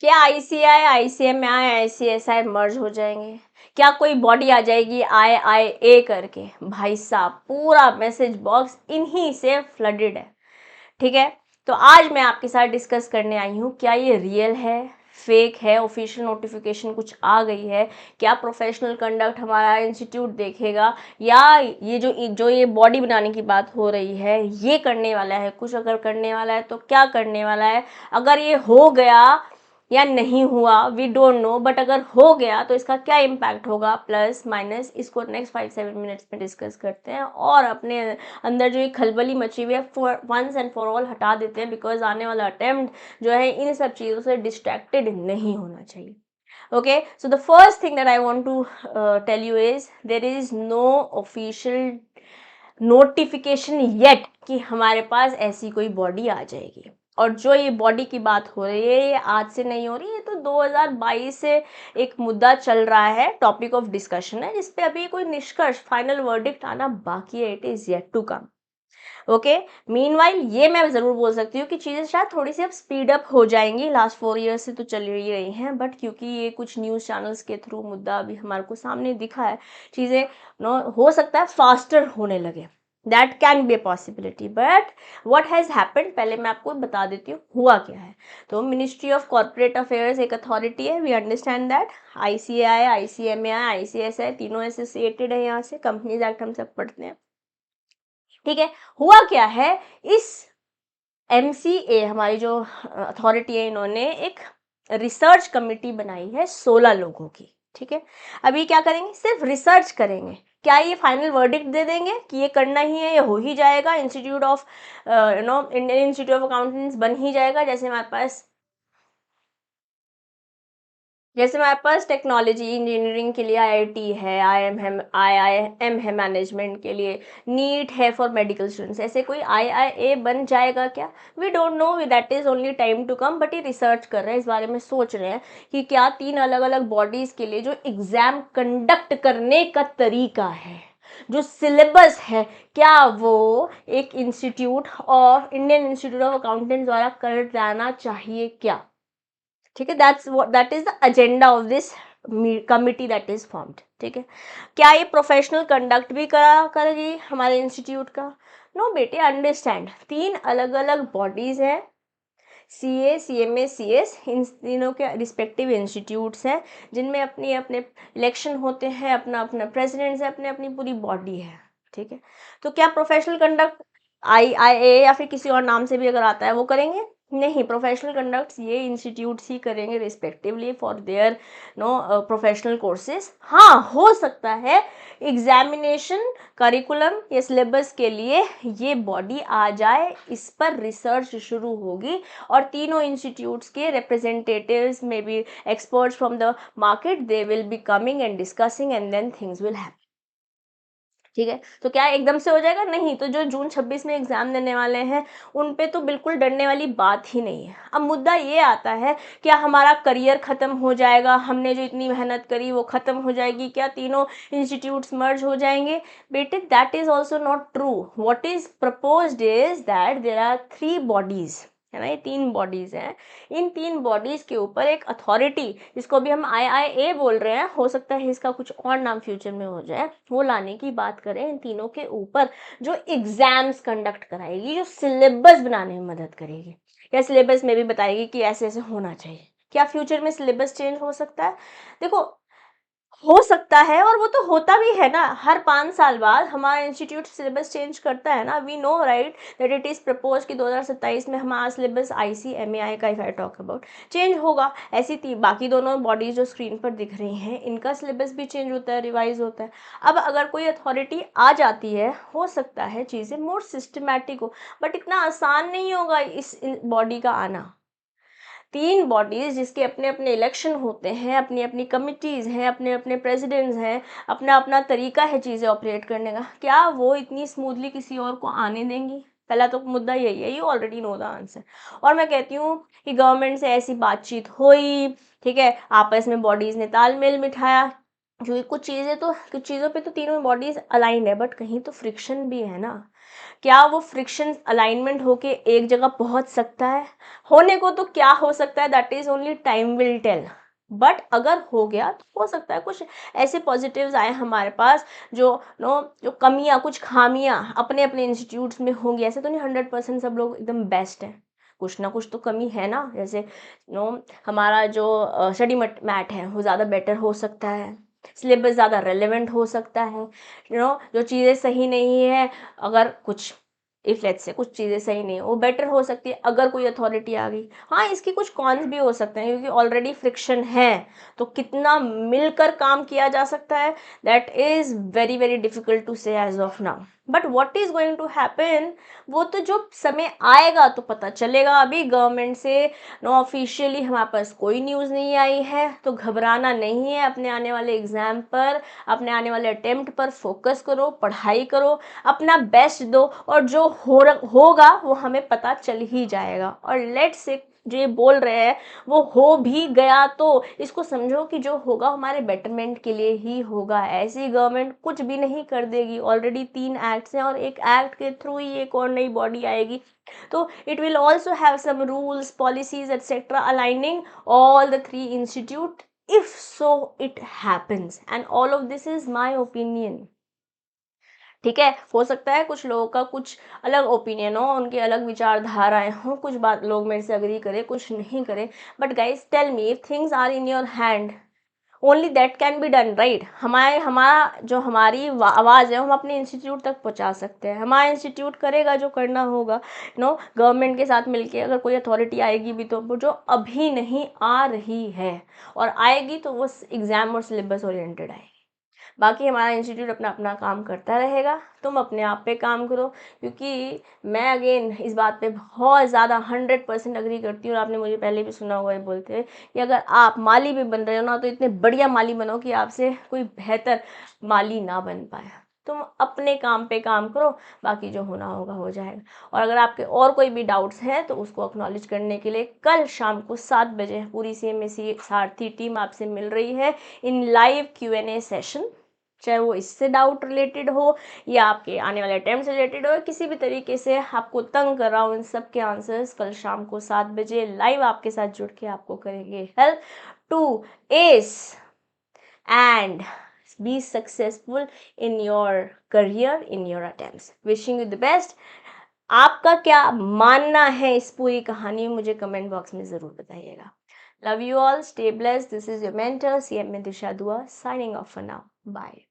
क्या ICI, ICMI, ICSI मर्ज हो जाएंगे? क्या कोई बॉडी आ जाएगी आईआईए करके? भाई साहब पूरा मैसेज बॉक्स इन्हीं से फ्लडेड है। ठीक है, तो आज मैं आपके साथ डिस्कस करने आई हूँ, क्या ये रियल है, फेक है, ऑफिशियल नोटिफिकेशन कुछ आ गई है, क्या प्रोफेशनल कंडक्ट हमारा इंस्टीट्यूट देखेगा, या ये जो ये बॉडी बनाने की बात हो रही है ये करने वाला है कुछ, अगर करने वाला है तो क्या करने वाला है, अगर ये हो गया या नहीं हुआ वी डोंट नो, बट अगर हो गया तो इसका क्या इम्पैक्ट होगा, प्लस माइनस, इसको नेक्स्ट 5-7 मिनट्स में डिस्कस करते हैं और अपने अंदर जो ये खलबली मची हुई है वंस एंड फॉर ऑल हटा देते हैं, बिकॉज आने वाला अटेम्प्ट जो है इन सब चीज़ों से डिस्ट्रैक्टेड नहीं होना चाहिए। Okay, so the first thing that I want to tell you is there is no official notification yet कि हमारे पास ऐसी कोई बॉडी आ जाएगी। और जो ये बॉडी की बात हो रही है ये आज से नहीं हो रही, ये तो 2022 से एक मुद्दा चल रहा है, टॉपिक ऑफ डिस्कशन है, जिसपे अभी कोई निष्कर्ष फाइनल वर्डिक्ट आना बाकी है, it is yet to come. Okay, meanwhile ये मैं ज़रूर बोल सकती हूँ कि चीज़ें शायद थोड़ी सी अब स्पीड अप हो जाएंगी, लास्ट 4 ईयर्स से तो चल ही रही हैं, बट क्योंकि ये कुछ न्यूज़ चैनल्स के थ्रू मुद्दा अभी हमारे को सामने दिखा है, चीज़ें नो हो सकता है फास्टर होने लगे, that can B a possibility. But what has happened, पहले मैं आपको बता देती हूँ हुआ क्या है। तो मिनिस्ट्री ऑफ कॉर्पोरेट अफेयर्स एक अथॉरिटी है, we understand that, ICAI, ICMAI, ICSI तीनों एसोसिएटेड है, यहाँ से कंपनीज एक्ट हम सब पढ़ते हैं। ठीक है, हुआ क्या है, इस एमसीए हमारी जो अथॉरिटी है, इन्होंने एक रिसर्च कमेटी बनाई है 16 लोगों की। ठीक है, अभी क्या करेंगे, सिर्फ रिसर्च करेंगे, क्या ये फाइनल वर्डिक्ट दे देंगे कि ये करना ही है, ये हो ही जाएगा, institute of Indian institute of accountants बन ही जाएगा, जैसे हमारे पास टेक्नोलॉजी इंजीनियरिंग के लिए आईआईटी है, आईआईएम है मैनेजमेंट के लिए, नीट है फॉर मेडिकल स्टूडेंट्स, ऐसे कोई आईआईए बन जाएगा क्या? We don't know, that is only time to come, but ये रिसर्च कर रहे हैं, इस बारे में सोच रहे हैं कि क्या 3 अलग अलग बॉडीज के लिए जो एग्जाम कंडक्ट करने का तरीका है, जो सिलेबस है, क्या वो एक इंस्टीट्यूट और इंडियन इंस्टीट्यूट ऑफ अकाउंटेंट द्वारा कर जाना चाहिए क्या? ठीक है, that is the agenda of this committee that is formed. ठीक है, क्या ये प्रोफेशनल कंडक्ट भी करेगी हमारे इंस्टीट्यूट का? नो बेटे, अंडरस्टैंड, 3 अलग अलग बॉडीज हैं, सीए, सीएमए, सीएस, इन तीनों के रिस्पेक्टिव इंस्टीट्यूट्स हैं, जिनमें अपने अपने इलेक्शन होते हैं, अपना अपना प्रेसिडेंट्स है, अपने अपनी पूरी बॉडी है। ठीक है, तो क्या प्रोफेशनल कंडक्ट आईआईए या फिर किसी और नाम से भी अगर आता है वो करेंगे? नहीं, प्रोफेशनल कंडक्ट्स ये इंस्टीट्यूट्स ही करेंगे respectively for their professional courses. हाँ, हो सकता है एग्जामिनेशन करिकुलम या सिलेबस के लिए ये बॉडी आ जाए, इस पर रिसर्च शुरू होगी और तीनों इंस्टीट्यूट्स के रिप्रेजेंटेटिव्स में be experts from the market, they will be coming and discussing and then things will happen. ठीक है, तो क्या एकदम से हो जाएगा? नहीं, तो जो जून 26 में एग्जाम देने वाले हैं उन पे तो बिल्कुल डरने वाली बात ही नहीं है। अब मुद्दा ये आता है, क्या हमारा करियर खत्म हो जाएगा, हमने जो इतनी मेहनत करी वो खत्म हो जाएगी क्या, तीनों इंस्टीट्यूट्स मर्ज हो जाएंगे? बेटे, that is also not true. What is proposed is that there are 3 bodies, है ना, ये 3 बॉडीज हैं, इन 3 बॉडीज के ऊपर एक अथॉरिटी, जिसको भी हम आईआईए बोल रहे हैं, हो सकता है इसका कुछ और नाम फ्यूचर में हो जाए, वो लाने की बात करें इन तीनों के ऊपर, जो एग्जाम्स कंडक्ट कराएगी, जो सिलेबस बनाने में मदद करेगी, या सिलेबस में भी बताएगी कि ऐसे ऐसे होना चाहिए। क्या फ्यूचर में सिलेबस चेंज हो सकता है? देखो, हो सकता है, और वो तो होता भी है ना, हर 5 साल बाद हमारा इंस्टीट्यूट सिलेबस चेंज करता है ना। We know right that it is propose कि 2027 में हमारा सिलेबस आईसीएमएआई का, if I talk about, change होगा। ऐसी बाकी दोनों बॉडीज जो स्क्रीन पर दिख रही हैं, इनका सिलेबस भी चेंज होता है, रिवाइज होता है। अब अगर कोई अथॉरिटी आ जाती है, हो सकता है चीज़ें मोर सिस्टमैटिक हो, बट इतना आसान नहीं होगा इस बॉडी का आना। 3 बॉडीज जिसके अपने अपने इलेक्शन होते हैं, अपनी अपनी कमिटीज़ हैं, अपने अपने प्रेसिडेंट्स हैं, अपना अपना तरीका है चीज़ें ऑपरेट करने का, क्या वो इतनी स्मूथली किसी और को आने देंगी? पहला तो मुद्दा यही है, you already know the answer. और मैं कहती हूँ कि गवर्नमेंट से ऐसी बातचीत हुई, ठीक है, आपस में बॉडीज़ ने तालमेल बिठाया, क्योंकि कुछ चीज़ें तो, कुछ चीज़ों पे तो तीनों बॉडीज़ अलाइंड है, बट कहीं तो फ्रिक्शन भी है ना। क्या वो फ्रिक्शन अलाइनमेंट होके एक जगह पहुंच सकता है? होने को तो क्या हो सकता है, that is only time will tell. But अगर हो गया तो हो सकता है कुछ ऐसे पॉजिटिव्स आए हमारे पास, जो जो कमियां, कुछ खामियां अपने अपने इंस्टीट्यूट्स में होंगी। ऐसे तो नहीं 100% सब लोग एकदम बेस्ट है, कुछ ना कुछ तो कमी है ना। जैसे नो हमारा जो स्टडी मैट है वो ज़्यादा बेटर हो सकता है, सिलेबस ज़्यादा रेलेवेंट हो सकता है, जो चीज़ें सही नहीं है, अगर कुछ इफ लेट्स से कुछ चीज़ें सही नहीं है वो बेटर हो सकती है अगर कोई अथॉरिटी आ गई। हाँ, इसकी कुछ कॉन्स भी हो सकते हैं, क्योंकि ऑलरेडी फ्रिक्शन है, तो कितना मिलकर काम किया जा सकता है, that is very very difficult to say as of now. But what is going to happen, वो तो जो समय आएगा तो पता चलेगा। अभी गवर्नमेंट से नो ऑफिशियली हमारे पास कोई न्यूज़ नहीं आई है, तो घबराना नहीं है। अपने आने वाले एग्ज़ाम पर, अपने आने वाले अटेम्प्ट पर फोकस करो, पढ़ाई करो, अपना बेस्ट दो, और जो होगा वो हमें पता चल ही जाएगा। और लेट्स से जो ये बोल रहे हैं वो हो भी गया तो इसको समझो कि जो होगा हमारे बेटरमेंट के लिए ही होगा। ऐसी गवर्नमेंट कुछ भी नहीं कर देगी। ऑलरेडी 3 एक्ट्स हैं और एक एक्ट के थ्रू ही एक और नई बॉडी आएगी, तो it will also have some rules, policies, etc. aligning all the 3 institute, if so it happens, and all of this is my opinion। ठीक है, हो सकता है कुछ लोगों का कुछ अलग ओपिनियन हो, उनके अलग विचारधाराएं हो, कुछ बात लोग मेरे से अग्री करें, कुछ नहीं करें, but guys tell me, if things are in your hand only that can be done, right. हमारी आवाज़ है हम अपने इंस्टीट्यूट तक पहुंचा सकते हैं। हमारा इंस्टीट्यूट करेगा जो करना होगा, गवर्नमेंट के साथ मिलके। अगर कोई अथॉरिटी आएगी भी तो वो जो अभी नहीं आ रही है, और आएगी तो वो एग्ज़ाम और सिलेबस ओरिएंटेड आएगी। बाकी हमारा इंस्टीट्यूट अपना अपना काम करता रहेगा, तुम अपने आप पे काम करो। क्योंकि मैं अगेन इस बात पे बहुत ज़्यादा 100% अग्री करती हूँ, और आपने मुझे पहले भी सुना हुआ है बोलते हुए कि अगर आप माली भी बन रहे हो ना, तो इतने बढ़िया माली बनो कि आपसे कोई बेहतर माली ना बन पाए। तुम अपने काम पे काम करो, बाकी जो होना होगा हो जाएगा। और अगर आपके और कोई भी डाउट्स हैं तो उसको एक्नॉलेज करने के लिए कल शाम को 7 बजे पूरी CMSE सारथी टीम आपसे मिल रही है इन लाइव Q&A सेशन। चाहे वो इससे डाउट रिलेटेड हो, या आपके आने वाले अटेम्प्ट से रिलेटेड हो, या किसी भी तरीके से आपको तंग कर रहा हो, इन सब के आंसर्स कल शाम को 7 बजे लाइव आपके साथ जुड़ के आपको करेंगे help to ace and be successful in your career, in your attempts. Wishing you the best. आपका क्या मानना है इस पूरी कहानी में, मुझे कमेंट बॉक्स में ज़रूर बताइएगा। Love you all, stay blessed, this is your mentor CMA Disha Dua, signing off for now, bye.